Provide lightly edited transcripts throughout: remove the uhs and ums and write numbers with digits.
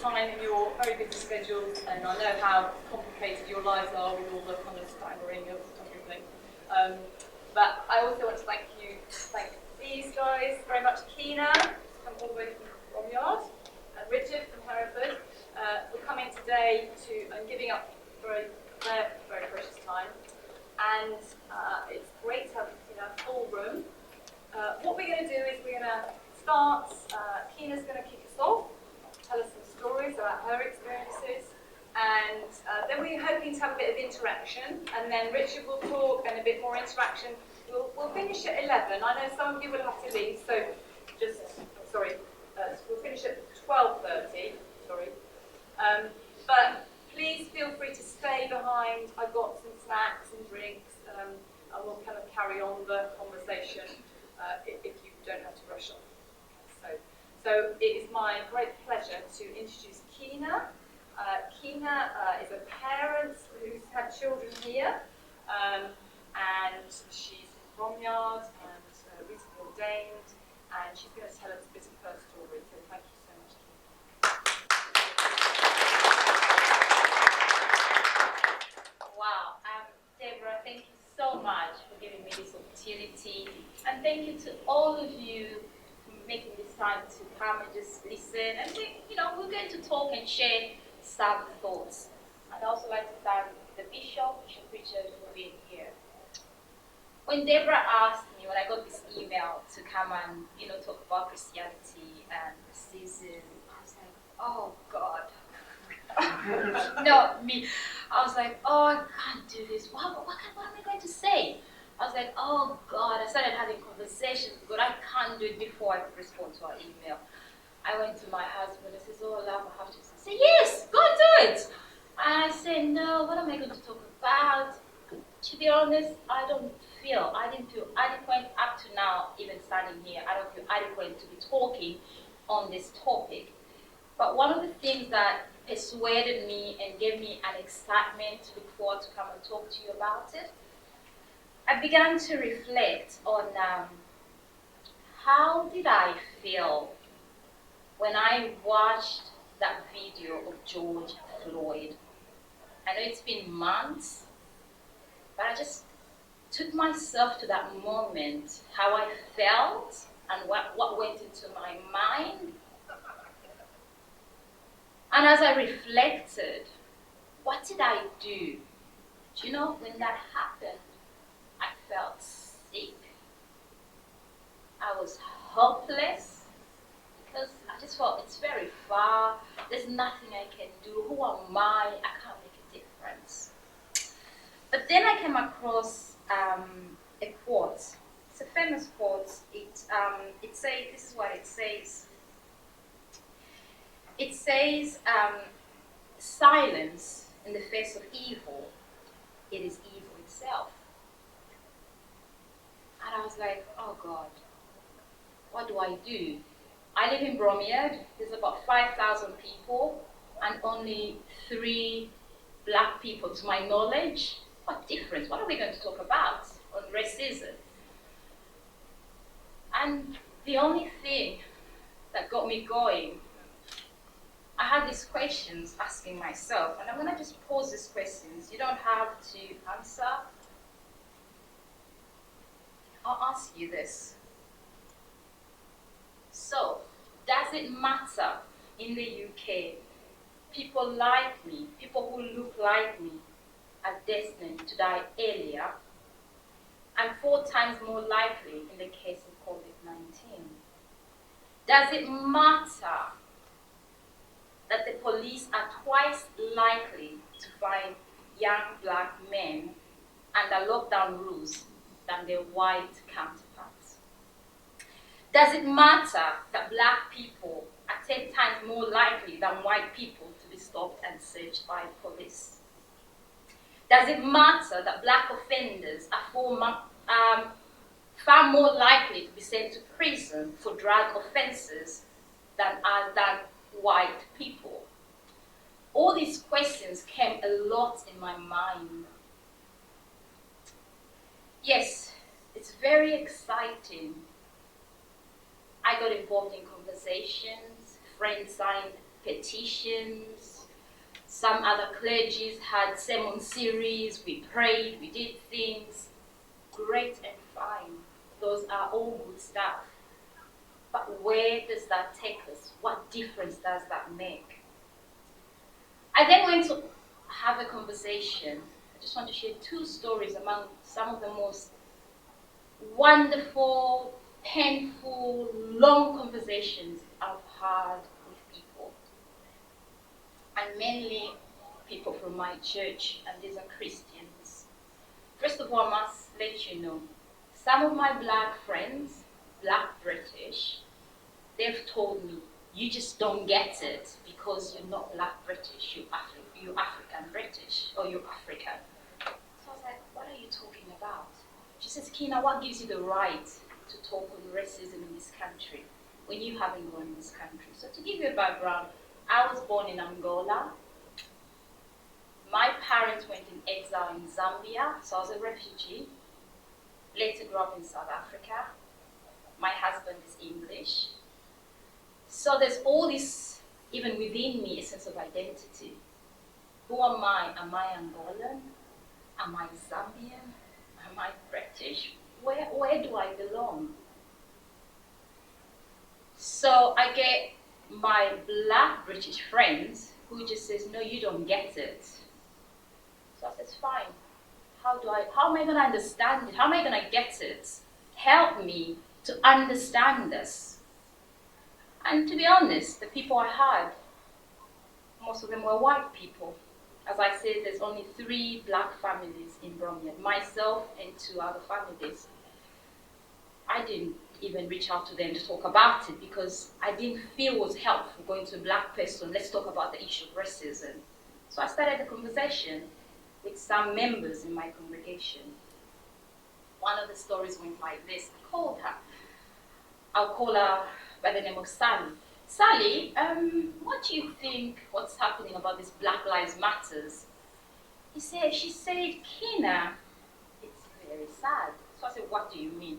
time in your very busy schedules, and I know how complicated your lives are with all the kind of staggering of everything. But I also want to thank these guys very much. Keena, come all the way from Bromyard, and Richard from Hereford. We're coming today and giving up their very precious time. And it's great to have a full room. What we're going to do is we're going to start. Keena's going to kick us off, tell us some stories about her experiences, and then we're hoping to have a bit of interaction, and then Richard will talk and a bit more interaction. We'll finish at 11. I know some of you will have to leave, so we'll finish at 12:30. But please feel free to stay behind. I've got some snacks and drinks, and we'll kind of carry on the conversation if you don't have to rush off. So it is my great pleasure to introduce Keena. Keena is a parent who's had children here, and she's from Bromyard and recently ordained, and she's going to tell us a bit of her story. So thank you so much, Keena. Wow, Deborah, thank you so much for giving me this opportunity, and thank you to all of you for making this time to come and just listen. And we're going to talk and share some thoughts. I'd also like to thank the Bishop Richard, for being here. When Deborah asked me, when I got this email to come and talk about Christianity and racism, I was like, oh God. Not me. I was like, oh, I can't do this. What am I going to say? I was like, oh God. I started having conversations with God. I can't do it before I could respond to her email. I went to my husband and said, oh, love, I have to say, yes, go and do it. And I said, no, what am I going to talk about? To be honest, I didn't feel adequate up to now, even standing here. I don't feel adequate to be talking on this topic. But one of the things that persuaded me and gave me an excitement to look forward to come and talk to you about it, I began to reflect on how did I feel when I watched that video of George Floyd. I know it's been months, but I just took myself to that moment, how I felt and what went into my mind. And as I reflected, what did I do? Do you know, when that happened, I felt sick. I was hopeless because I just felt it's very far. There's nothing I can do. Who am I? I can't make a difference. But then I came across a quote. It's a famous quote. It says, this is what it says. It says, silence in the face of evil, it is evil itself. And I was like, oh God, what do I do? I live in Bromyard. There's about 5,000 people and only 3 black people to my knowledge. What difference? What are we going to talk about on racism? And the only thing that got me going, I had these questions asking myself, and I'm going to just pose these questions. You don't have to answer. I'll ask you this. So, does it matter in the UK, people like me, people who look like me, are destined to die earlier and 4 times more likely in the case of COVID-19? Does it matter that the police are twice likely to find young black men under lockdown rules than their white counterparts? Does it matter that black people are 10 times more likely than white people to be stopped and searched by police? Does it matter that black offenders are far more likely to be sent to prison for drug offenses than white people? All these questions came a lot in my mind. Yes, it's very exciting. I got involved in conversations, friends signed petitions. Some other clergies had sermon series. We prayed, we did things. Great and fine. Those are all good stuff. But where does that take us? What difference does that make? I then went to have a conversation. I just want to share 2 stories among some of the most wonderful, painful, long conversations I've had with people. And mainly people from my church, and these are Christians. First of all, I must let you know, some of my black friends, black British, they've told me, you just don't get it because you're not black British, you're African British, or you're African. So I was like, what are you talking about? She says, Kina, what gives you the right to talk on racism in this country when you haven't gone in this country? So to give you a background, I was born in Angola. My parents went in exile in Zambia, so I was a refugee. Later grew up in South Africa. My husband is English. So there's all this, even within me, a sense of identity. Who am I? Am I Angolan? Am I Zambian? Am I British? Where do I belong? So I get my black British friends who just says, no, you don't get it. So I says, fine. How am I going to understand it? How am I going to get it? Help me to understand this. And to be honest, the people I had, most of them were white people. As I said, there's only 3 black families in Bromyard, myself and 2 other families. I didn't even reach out to them to talk about it because I didn't feel it was helpful going to a black person, let's talk about the issue of racism. So I started a conversation with some members in my congregation. One of the stories went like this. I called her. I'll call her by the name of Sally. Sally, what do you think what's happening about this Black Lives Matters? She said, Kina, it's very sad. So I said, what do you mean?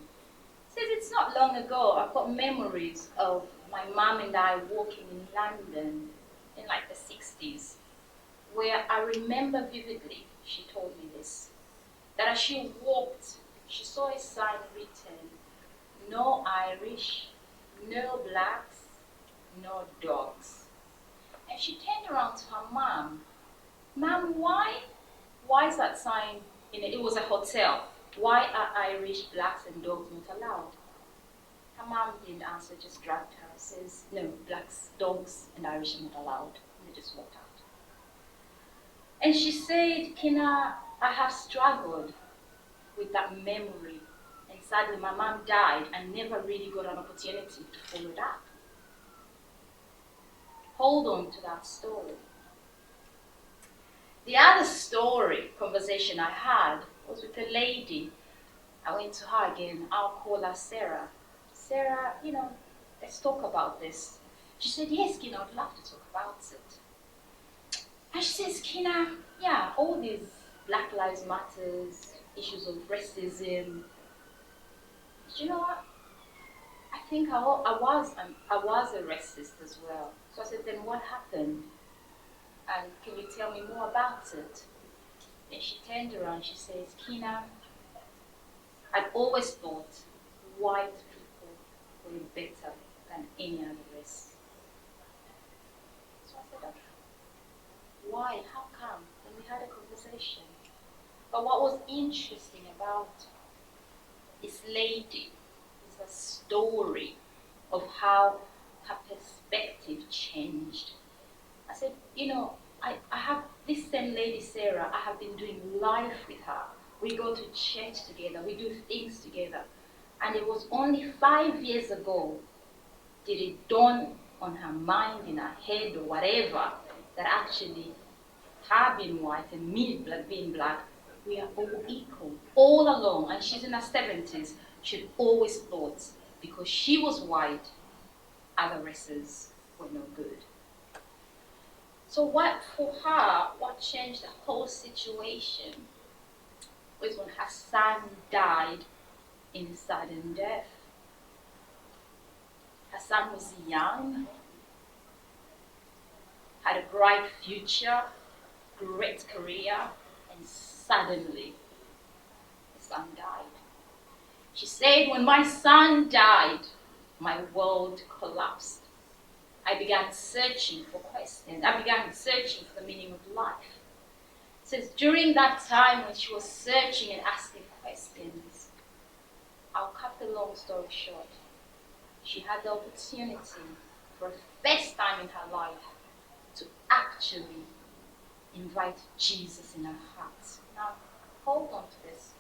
She says, it's not long ago, I've got memories of my mom and I walking in London in like the 60s, where I remember vividly, she told me this, that as she walked, she saw a sign written, no Irish, no blacks, no dogs. And she turned around to her mom. Mom, why is that sign in it? It was a hotel. Why are Irish, blacks, and dogs not allowed? Her mom didn't answer, just dragged her. Says, no, blacks, dogs, and Irish are not allowed. And they just walked out. And she said, Kina, I have struggled with that memory. And sadly, my mom died and never really got an opportunity to follow it up. Hold on to that story. The other conversation I had was with a lady. I went to her again. I'll call her Sarah. Sarah, let's talk about this. She said, yes, Kina, I'd love to talk about it. And she says, Kina, yeah, all these Black Lives Matters, issues of racism. Do you know what? I think I was a racist as well. So I said, then what happened? And can you tell me more about it? Then she turned around, she says, Kina, I'd always thought white people were better than any other race. So I said, okay. Why? How come? And we had a conversation. But what was interesting about this lady is a story of how her perspective changed. I said, I have this same lady, Sarah, I have been doing life with her. We go to church together, we do things together. And it was only 5 years ago did it dawn on her mind, in her head or whatever, that actually her being white and me being black, we are all equal, all along. And she's in her 70s, she'd always thought because she was white, other races were no good. So for her, what changed the whole situation was when her son died in a sudden death. Her son was young. had a bright future, great career, and suddenly the son died. She said, when my son died, my world collapsed. I began searching for questions. I began searching for the meaning of life. It says during that time when she was searching and asking questions, I'll cut the long story short. She had the opportunity for the first time in her life to actually invite Jesus in her heart. Now, hold on to this.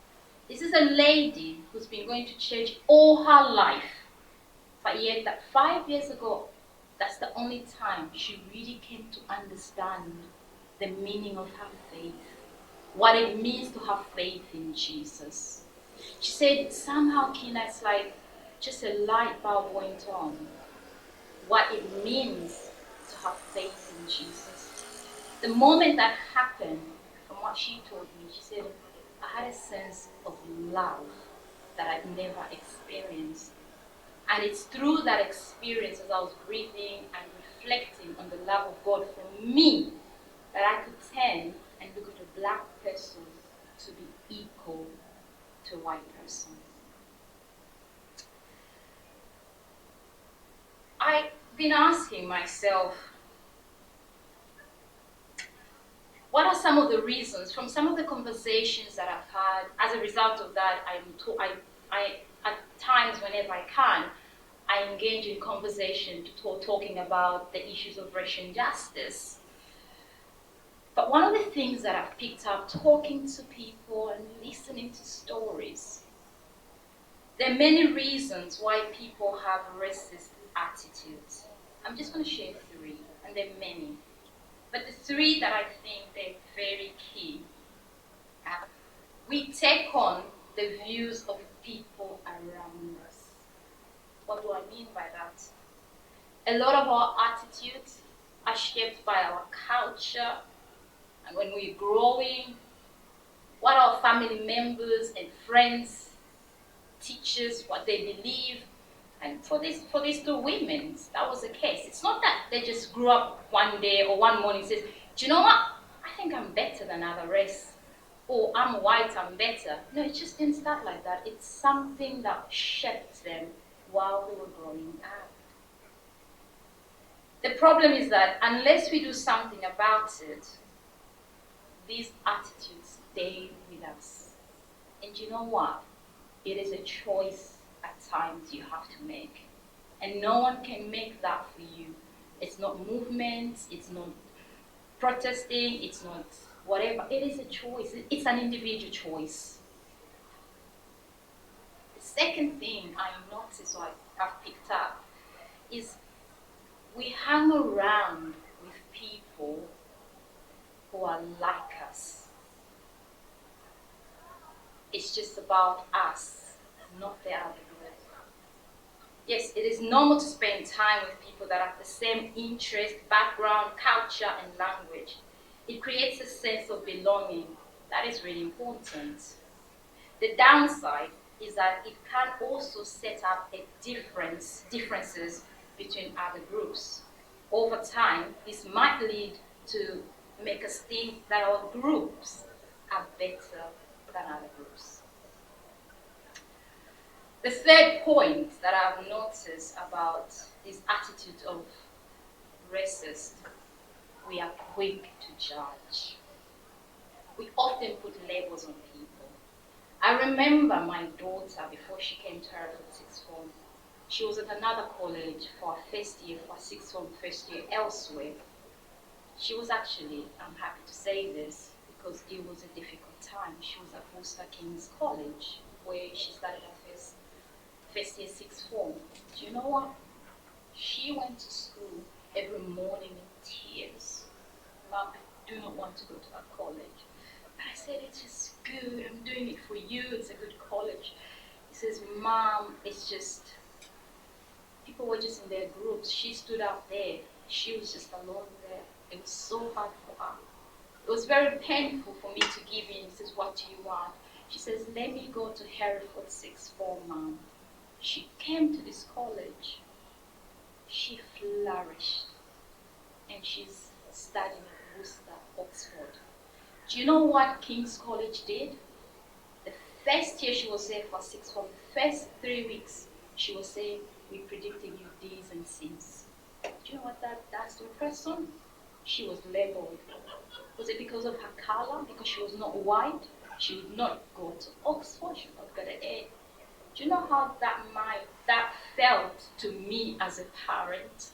This is a lady who's been going to church all her life, but yet that 5 years ago, that's the only time she really came to understand the meaning of her faith, what it means to have faith in Jesus. She said, somehow, Kina, it's like just a light bulb went on. What it means to have faith in Jesus. The moment that happened, from what she told me, she said, I had a sense of love that I'd never experienced. And it's through that experience, as I was breathing and reflecting on the love of God for me, that I could turn and look at a black person to be equal to a white person. I've been asking myself, what are some of the reasons from some of the conversations that I've had? As a result of that, I at times, whenever I can, I engage in conversation talking about the issues of racial injustice. But one of the things that I've picked up talking to people and listening to stories, there are many reasons why people have racist attitudes. I'm just going to share 3, and there are many. But the 3 that I think they're very key. We take on the views of people around us. What do I mean by that? A lot of our attitudes are shaped by our culture, and when we're growing, what our family members and friends teach us, what they believe. And for these 2 women, that was the case. It's not that they just grew up one day or one morning and says, do you know what? I think I'm better than other race. Or I'm white, I'm better. No, it just didn't start like that. It's something that shaped them while they were growing up. The problem is that unless we do something about it, these attitudes stay with us. And you know what? It is a choice at times you have to make. And no one can make that for you. It's not movements, it's not protesting, it's not whatever. It is a choice. It's an individual choice. The second thing I noticed, or I've picked up, is we hang around with people who are like us. It's just about us, not the other group. Yes, it is normal to spend time with people that have the same interest, background, culture, and language. It creates a sense of belonging. That is really important. The downside is that it can also set up a differences between other groups. Over time, this might lead to make us think that our groups are better than other groups. The third point that I've noticed about this attitude of racist, we are quick to judge. We often put labels on people. I remember my daughter, before she came to Hereford Sixth Form, she was at another college for her first year, for Sixth Form first year elsewhere. She was actually, I'm happy to say this, because it was a difficult time. She was at Worcester King's College, where she started her first year Sixth Form. Do you know what? She went to school every morning in tears. Mom, I do not want to go to that college. But I said, it is good. I'm doing it for you. It's a good college. He says, Mom, it's just, people were just in their groups. She stood up there. She was just alone there. It was so hard for her. It was very painful for me to give in. He says, what do you want? She says, let me go to Hereford Sixth Form, Mom. She came to this college. She flourished. And she's studying at Worcester, Oxford. Do you know what King's College did? The first year she was there for the first 3 weeks, she was saying, we predicted you D's and C's. Do you know what that does to a person? She was labeled. Was it because of her color? Because she was not white? She would not go to Oxford, she would not get an A. Do you know how that felt to me as a parent?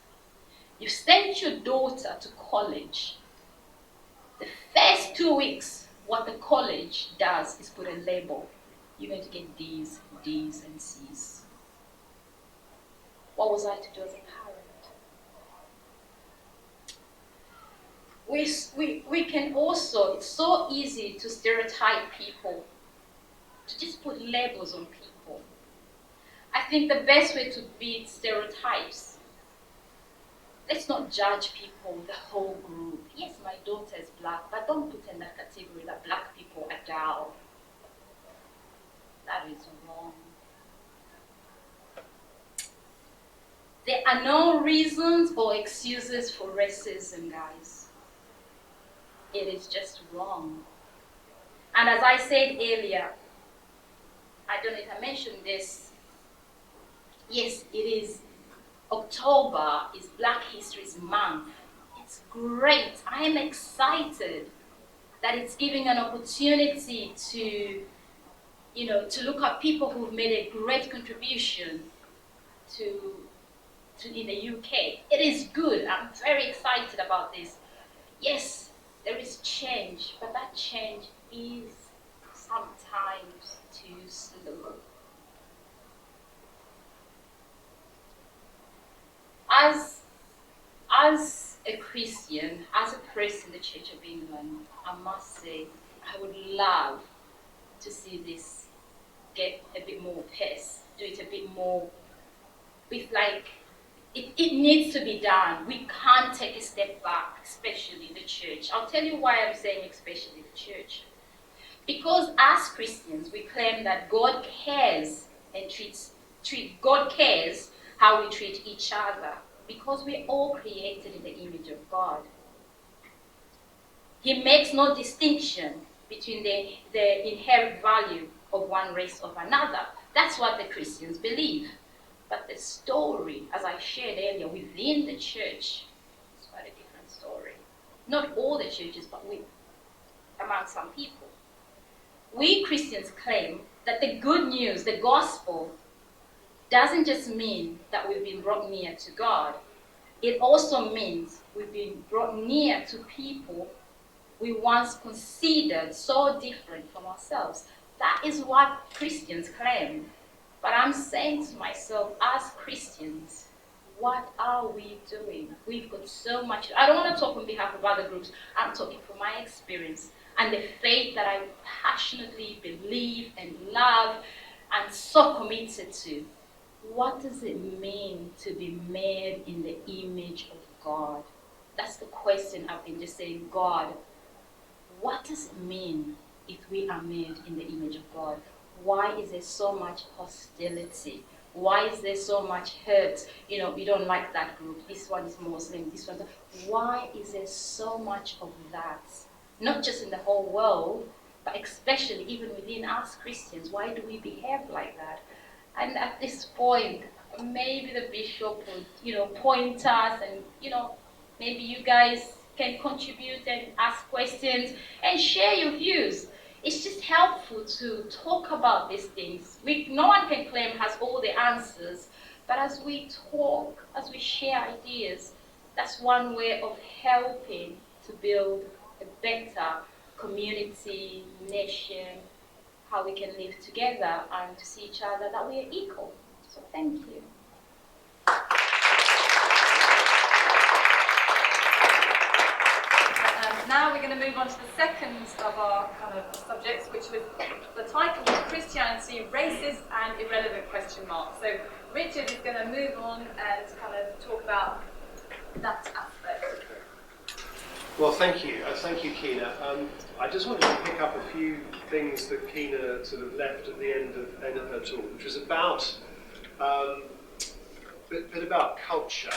You sent your daughter to college. The first 2 weeks, what the college does is put a label. You're going to get D's, and C's. What was I to do as a parent? We can also, it's so easy to stereotype people, to just put labels on people. I think the best way to beat stereotypes, let's not judge people, the whole group. Yes, my daughter is black, but don't put in that category that black people are dull. That is wrong. There are no reasons or excuses for racism, guys. It is just wrong. And as I said earlier, I don't know if I mentioned this, yes, it is October is Black History Month. It's great. I am excited that it's giving an opportunity to look at people who've made a great contribution to in the UK. It is good. I'm very excited about this. Yes, there is change, but that change is sometimes too slow. As a Christian, as a priest in the Church of England, I must say I would love to see this get a bit more pace, do it a bit more with it needs to be done. We can't take a step back, especially the church. I'll tell you why I'm saying especially the church. Because as Christians, we claim that God cares and God cares how we treat each other, because we're all created in the image of God. He makes no distinction between the inherent value of one race or another. That's what the Christians believe. But the story, as I shared earlier, within the church, is quite a different story. Not all the churches, but among some people. We Christians claim that the good news, the gospel, doesn't just mean that we've been brought near to God. It also means we've been brought near to people we once considered so different from ourselves. That is what Christians claim. But I'm saying to myself, as Christians, what are we doing? We've got so much. I don't want to talk on behalf of other groups. I'm talking from my experience and the faith that I passionately believe and love and so committed to. What does it mean to be made in the image of God? That's the question I've been just saying. God, what does it mean if we are made in the image of God? Why is there so much hostility? Why is there so much hurt? You don't like that group. This one is Muslim, this one's... Why is there so much of that? Not just in the whole world, but especially even within us Christians. Why do we behave like that? And at this point, maybe the bishop would, point us and, maybe you guys can contribute and ask questions and share your views. It's just helpful to talk about these things. No one can claim has all the answers, but as we talk, as we share ideas, that's one way of helping to build a better community, nation, how we can live together and to see each other that we are equal. So thank you. Now we're going to move on to the second of our kind of subjects, which was the title was Christianity, Racist and Irrelevant ? So Richard is going to move on and kind of talk about that aspect. Well, thank you. Thank you, Keena. I just wanted to pick up a few things that Keena sort of left at the end of her talk, which was about a bit about culture.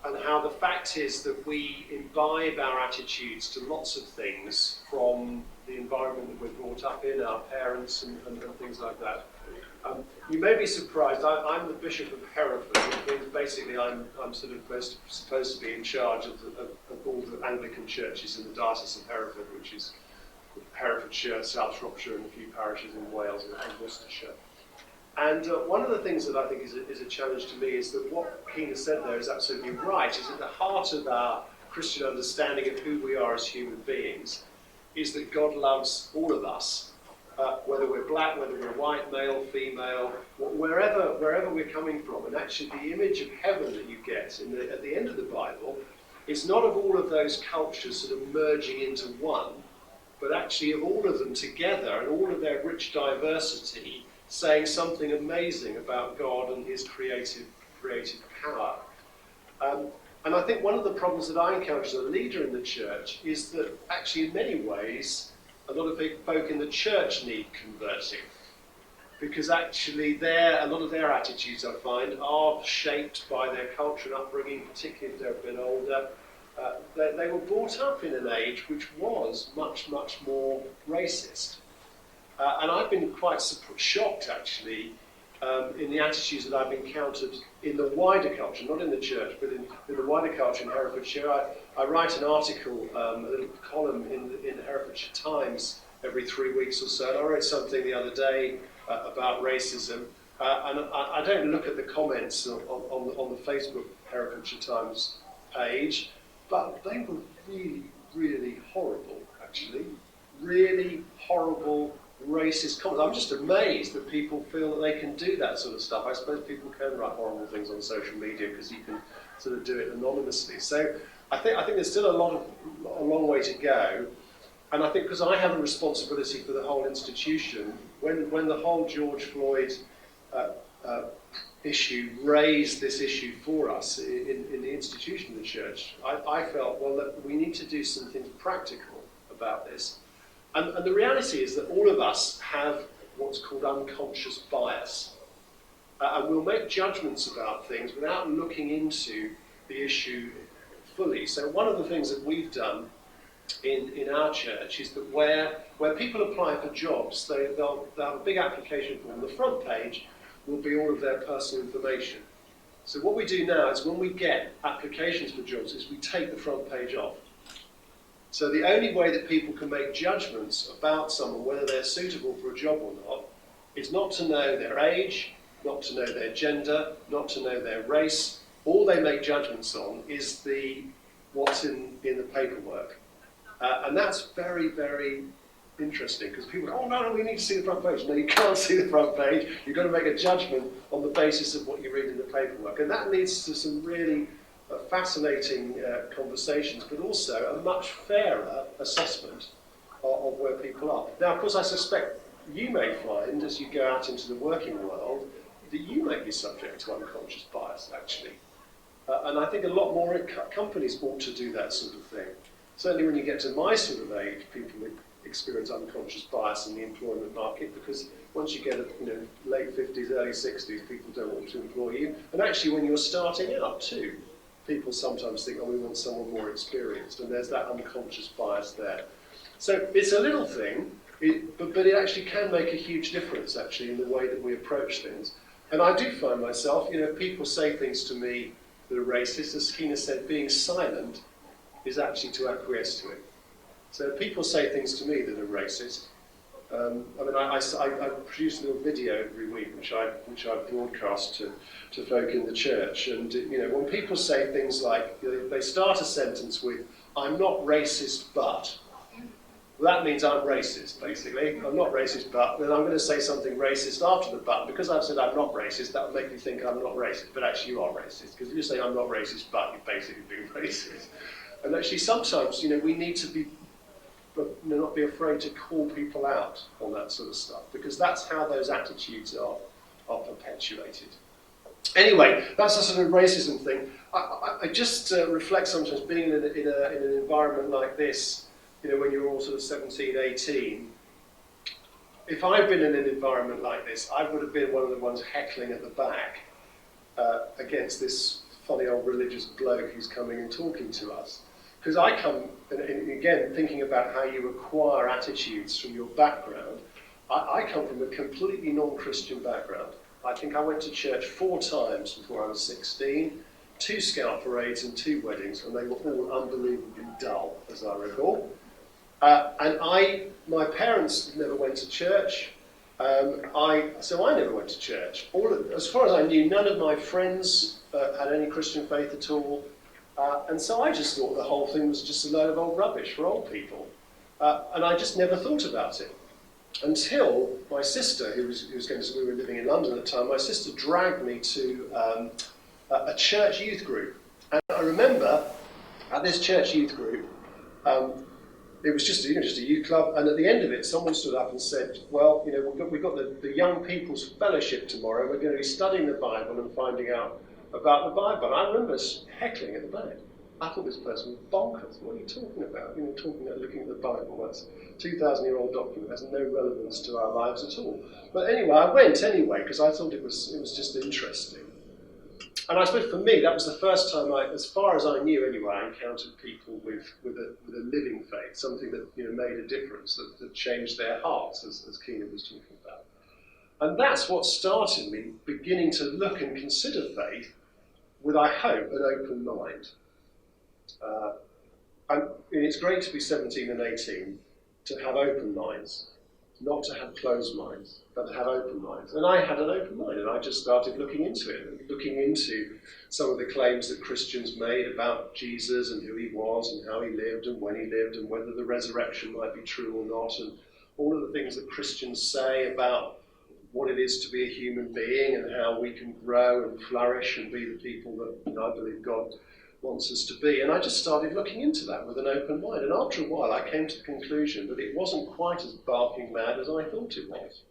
and how the fact is that we imbibe our attitudes to lots of things from the environment that we're brought up in, our parents and things like that. You may be surprised, I'm the Bishop of Hereford, which means basically I'm sort of supposed to be in charge of all the Anglican churches in the Diocese of Hereford, which is Herefordshire, South Shropshire and a few parishes in Wales and Worcestershire. And one of the things that I think is a challenge to me is that what Keena said there is absolutely right, is at the heart of our Christian understanding of who we are as human beings, is that God loves all of us, whether we're black, whether we're white, male, female, wherever we're coming from. And actually the image of heaven that you get at the end of the Bible is not of all of those cultures sort of merging into one, but actually of all of them together and all of their rich diversity saying something amazing about God and his creative power. And I think one of the problems that I encounter as a leader in the church is that actually in many ways a lot of folk in the church need converting, because actually a lot of their attitudes, I find, are shaped by their culture and upbringing, particularly if they're a bit older. They were brought up in an age which was much, much more racist. And I've been quite shocked, actually, in the attitudes that I've encountered in the wider culture, not in the church, but in the wider culture in Herefordshire. I write an article, a little column in the Herefordshire Times every 3 weeks or so. And I wrote something the other day about racism. And I don't look at the comments on the Facebook Herefordshire Times page, but they were really, really horrible, actually. Really horrible, racist comments. I'm just amazed that people feel that they can do that sort of stuff. I suppose people can write horrible things on social media because you can sort of do it anonymously. So I think there's still a long way to go. And I think because I have a responsibility for the whole institution, when the whole George Floyd issue raised this issue for us in the institution of the church, I felt, well, that we need to do something practical about this. And the reality is that all of us have what's called unconscious bias. And we'll make judgments about things without looking into the issue fully. So one of the things that we've done in our church is that where people apply for jobs, they'll have a big application form. The front page will be all of their personal information. So what we do now is when we get applications for jobs is we take the front page off. So the only way that people can make judgments about someone, whether they're suitable for a job or not, is not to know their age, not to know their gender, not to know their race. All they make judgments on is what's in the paperwork. And that's very, very interesting, because people go, oh no, we need to see the front page. No, you can't see the front page. You've got to make a judgment on the basis of what you read in the paperwork. And that leads to some really fascinating conversations, but also a much fairer assessment of where people are. Now, of course, I suspect you may find, as you go out into the working world, that you may be subject to unconscious bias, actually. And I think a lot more companies ought to do that sort of thing. Certainly when you get to my sort of age, people experience unconscious bias in the employment market, because once you get late 50s, early 60s, people don't want to employ you. And actually when you're starting out too, people sometimes think, oh, we want someone more experienced, and there's that unconscious bias there. So it's a little thing, but it actually can make a huge difference, actually, in the way that we approach things. And I do find myself, people say things to me that are racist. As Keena said, being silent is actually to acquiesce to it. So people say things to me that are racist. I produce a little video every week, which I broadcast to folk in the church. And when people say things like, they start a sentence with, "I'm not racist, but," well, that means I'm racist, basically. I'm not racist, but then I'm going to say something racist after the but. Because I've said I'm not racist, that will make you think I'm not racist. But actually, you are racist, because if you say I'm not racist, but you're basically being racist. And actually, sometimes we need to be. But not be afraid to call people out on that sort of stuff, because that's how those attitudes are perpetuated. Anyway, that's a sort of racism thing. I just reflect sometimes being in an environment like this, when you're all sort of 17, 18. If I'd been in an environment like this, I would have been one of the ones heckling at the back against this funny old religious bloke who's coming and talking to us. Because I come, and again, thinking about how you acquire attitudes from your background, I come from a completely non-Christian background. I think I went to church 4 times before I was 16, 2 scout parades and 2 weddings, and they were all unbelievably dull, as I recall. My parents never went to church, so I never went to church. As far as I knew, none of my friends had any Christian faith at all, and so I just thought the whole thing was just a load of old rubbish for old people, and I just never thought about it. Until my sister, we were living in London at the time, my sister dragged me to a church youth group. And I remember at this church youth group, it was just a youth club, and at the end of it, someone stood up and said, well, we've got the Young People's Fellowship tomorrow, we're going to be studying the Bible and finding out about the Bible. And I remember heckling at the back. I thought this person was bonkers. What are you talking about? Looking at the Bible. That's a 2,000-year-old document. Has no relevance to our lives at all. But anyway, I went anyway because I thought it was just interesting. And I suppose for me, that was the first time, as far as I knew anyway, I encountered people with a living faith, something that made a difference, that changed their hearts, as Keenan was talking about. And that's what started me beginning to look and consider faith with, I hope, an open mind. And it's great to be 17 and 18, to have open minds, not to have closed minds, but to have open minds. And I had an open mind, and I just started looking into it, looking into some of the claims that Christians made about Jesus and who he was and how he lived and when he lived and whether the resurrection might be true or not, and all of the things that Christians say about what it is to be a human being and how we can grow and flourish and be the people that I believe God wants us to be. And I just started looking into that with an open mind. And after a while, I came to the conclusion that it wasn't quite as barking mad as I thought it was.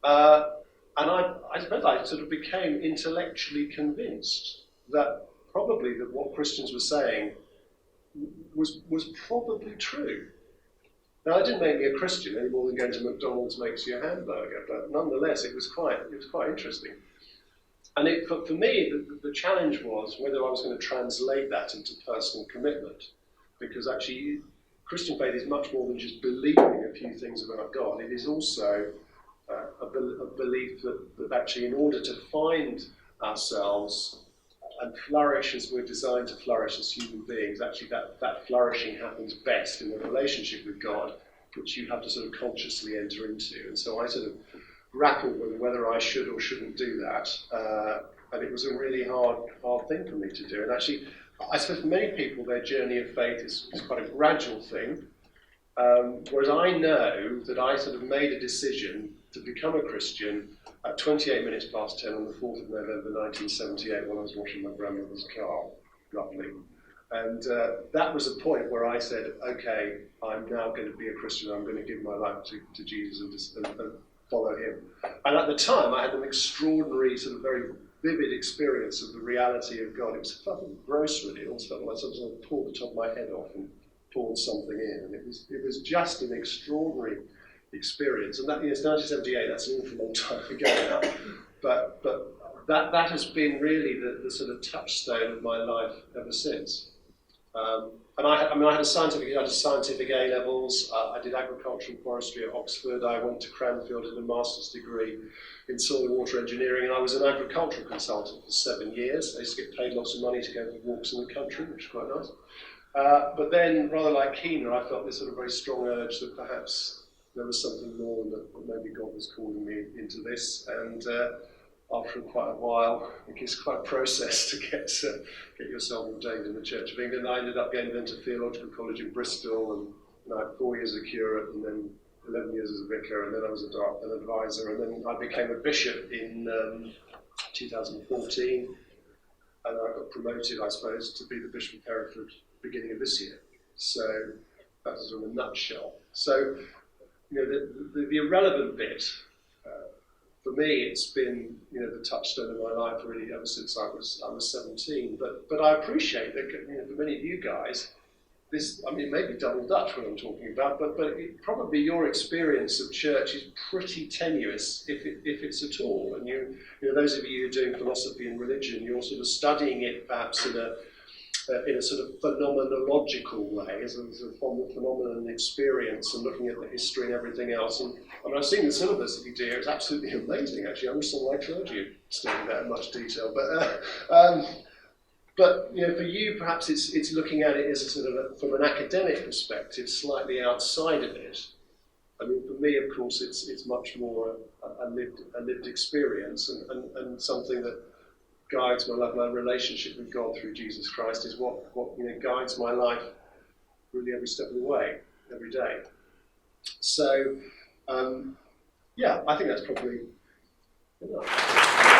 And I suppose I sort of became intellectually convinced that probably that what Christians were saying was probably true. Now, it didn't make me a Christian any more than going to McDonald's makes you a hamburger, but nonetheless, it was quite interesting. And for me, the challenge was whether I was going to translate that into personal commitment, because actually, Christian faith is much more than just believing a few things about God. It is also a belief that actually, in order to find ourselves and flourish as we're designed to flourish as human beings, actually that flourishing happens best in a relationship with God, which you have to sort of consciously enter into. And so I sort of grappled with whether I should or shouldn't do that. And it was a really hard thing for me to do. And actually, I suppose for many people, their journey of faith is quite a gradual thing. Whereas I know that I sort of made a decision to become a Christian at 28 minutes past 10 on the 4th of November 1978 when I was washing my grandmother's car, roughly. And that was a point where I said, okay, I'm now going to be a Christian. I'm going to give my life to Jesus and follow him. And at the time, I had an extraordinary, sort of very vivid experience of the reality of God. It was fucking gross, really. It almost felt like someone pulled the top of my head off and poured something in. And it was just an extraordinary experience. And that is 1978. That's an awful long time ago now. But that has been really the sort of touchstone of my life ever since. And I had a scientific A levels. I did agricultural forestry at Oxford. I went to Cranfield and did a master's degree in soil and water engineering, and I was an agricultural consultant for 7 years. I used to get paid lots of money to go for walks in the country, which is quite nice. But then, rather like Keenan, I felt this sort of very strong urge that perhaps there was something more, and that maybe God was calling me into this. And after quite a while, it's quite a process to get yourself ordained in the Church of England. I ended up going then to Theological College in Bristol, and I had 4 years as a curate, and then 11 years as a vicar, and then I was an advisor, and then I became a bishop in 2014, and I got promoted, I suppose, to be the Bishop of Hereford beginning of this year. So that's sort of a nutshell. So, the irrelevant bit, for me, it's been, the touchstone of my life really ever since I was 17. But I appreciate that, for many of you guys, this, I mean, it may be double Dutch what I'm talking about, but probably your experience of church is pretty tenuous, if it's at all. And you know, those of you who are doing philosophy and religion, you're sort of studying it perhaps in a sort of phenomenological way, as a sort of phenomenon experience, and looking at the history and everything else. And I mean, I've seen the syllabus that you do; it's absolutely amazing. Actually, I wish someone like you studied that in much detail, But you know, for you, perhaps it's looking at it as a sort of from an academic perspective, slightly outside of it. I mean, for me, of course, it's much more a lived experience, and something that guides my life. My relationship with God through Jesus Christ is what guides my life really every step of the way, every day. So, yeah, I think that's probably enough.